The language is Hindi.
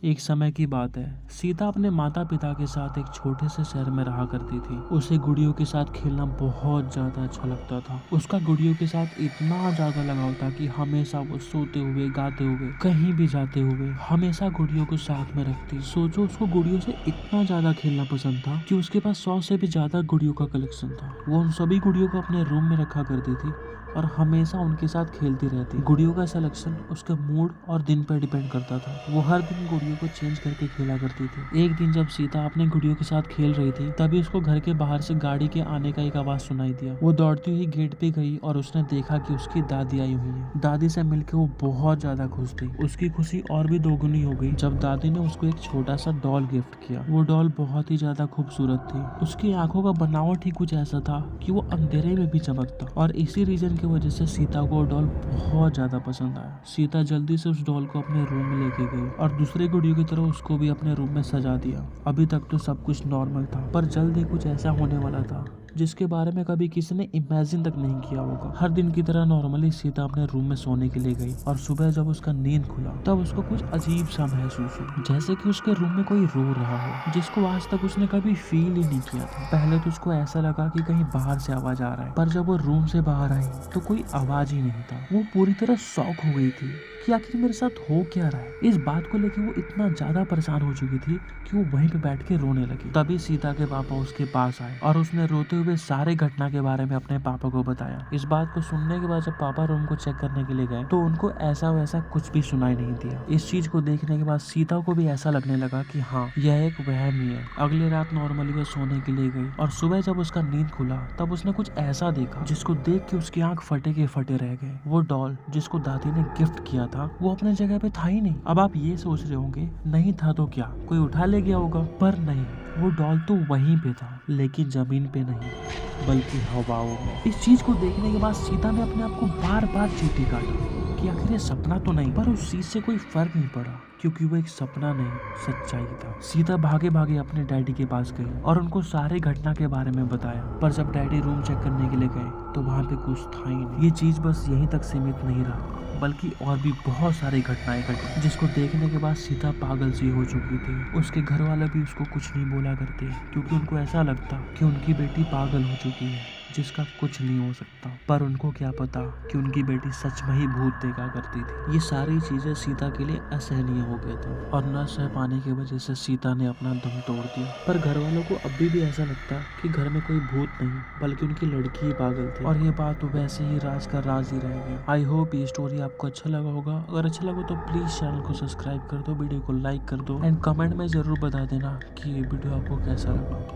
एक समय की बात है। सीता अपने माता पिता के साथ एक छोटे से शहर में रहा करती थी। उसे गुड़ियों के साथ खेलना बहुत ज्यादा अच्छा लगता था। उसका गुड़ियों के साथ इतना ज्यादा लगाव था कि हमेशा वो सोते हुए, गाते हुए, कहीं भी जाते हुए हमेशा गुड़ियों को साथ में रखती। सोचो, उसको गुड़ियों से इतना ज्यादा खेलना पसंद था कि उसके पास 100 से भी ज्यादा गुड़ियों का कलेक्शन था। वो उन सभी गुड़ियों को अपने रूम में रखा करती थी और हमेशा उनके साथ खेलती रहती। गुड़ियों का सिलेक्शन उसके मूड और दिन पर डिपेंड करता था। वो हर दिन गुड़ियों को चेंज करके खेला करती थी। एक दिन जब सीता अपने गुड़ियों के साथ खेल रही थी, तभी उसको घर के बाहर से गाड़ी के आने का एक आवाज सुनाई दिया। वो दौड़ती हुई गेट पे गई और उसने देखा कि उसकी दादी आई हुई है। दादी से मिलकर वो बहुत ज्यादा खुश थी। उसकी खुशी और भी दोगुनी हो गई जब दादी ने उसको एक छोटा सा डॉल गिफ्ट किया। वो डॉल बहुत ही ज्यादा खूबसूरत थी। उसकी आंखों का बनावट ही कुछ ऐसा था कि वो अंधेरे में भी चमकता, और इसी रीजन की वजह से सीता को डॉल बहुत ज्यादा पसंद आया। सीता जल्दी से उस डॉल को अपने रूम में लेके गई और दूसरे गुड़ियों की तरह उसको भी अपने रूम में सजा दिया। अभी तक तो सब कुछ नॉर्मल था, पर जल्द ही कुछ ऐसा होने वाला था जिसके बारे में कभी किसी ने इमेजिन तक नहीं किया होगा। हर दिन की तरह नॉर्मली सीता अपने रूम में सोने के लिए गई और सुबह जब उसका नींद खुला तब उसको कुछ अजीब सा महसूस हुआ, जैसे कि उसके रूम में कोई रो रहा हो, जिसको आज तक उसने कभी फील ही नहीं किया था। पहले तो उसको ऐसा लगा कि कहीं बाहर से आवाज आ रहा है, पर जब वो रूम से बाहर आई तो कोई आवाज ही नहीं था। वो पूरी तरह शॉक हो गई थी कि आखिर मेरे साथ हो क्या रहा है। इस बात को लेकर वो इतना ज्यादा परेशान हो चुकी थी कि वो वहीं पे बैठ के रोने लगी। तभी सीता के पापा उसके पास आए और उसने रोते हुए सारे घटना के बारे में अपने पापा को बताया। इस बात को सुनने के बाद जब पापा रूम को चेक करने के लिए गए तो उनको ऐसा वैसा कुछ भी सुनाई नहीं दिया। इस चीज को देखने के बाद सीता को भी ऐसा लगने लगा कि हाँ, यह एक वहम ही है। अगली रात नॉर्मली वो सोने के लिए गई और सुबह जब उसका नींद खुला तब उसने कुछ ऐसा देखा जिसको देख के उसकी आंख फटे के फटे रह गए। वो डॉल जिसको दादी ने गिफ्ट किया था वो अपने जगह पे था ही नहीं। अब आप ये सोच रहे होंगे, नहीं था तो क्या, कोई उठा ले गया होगा? पर नहीं, वो डॉल तो वहीं पे था, लेकिन जमीन पे नहीं बल्कि हवाओं में। इस चीज को देखने के बाद सीता ने अपने आप को बार बार चींटी काटा कि आखिर ये सपना तो नहीं। पर उस चीज से कोई फर्क नहीं पड़ा क्योंकि वो एक सपना नहीं, सच्चाई था। सीता भागे भागे अपने डैडी के पास गई और उनको सारे घटना के बारे में बताया। पर जब डैडी रूम चेक करने के लिए गए तो वहाँ पे कुछ था ही नहीं। ये चीज बस यहीं तक सीमित नहीं रहा, बल्कि और भी बहुत सारी घटनाएं घटी जिसको देखने के बाद सीता पागल सी हो चुकी थी। उसके घर वाले भी उसको कुछ नहीं बोला करते क्योंकि उनको ऐसा लगता कि उनकी बेटी पागल हो चुकी है जिसका कुछ नहीं हो सकता। पर उनको क्या पता कि उनकी बेटी सच में ही भूत देखा करती थी। ये सारी चीजें सीता के लिए असहनीय हो गए थे और न सह पाने की वजह से सीता ने अपना दम तोड़ दिया। पर घर वालों को अभी भी ऐसा लगता कि घर में कोई भूत नहीं बल्कि उनकी लड़की ही पागल थी, और ये बात तो वैसे ही राज का राज ही रह गया। आई होप ये स्टोरी आपको अच्छा लगा होगा। अगर अच्छा लगा तो प्लीज चैनल को सब्सक्राइब कर दो, वीडियो को लाइक कर दो एंड कमेंट में जरूर बता देना कि ये वीडियो आपको कैसा लगा।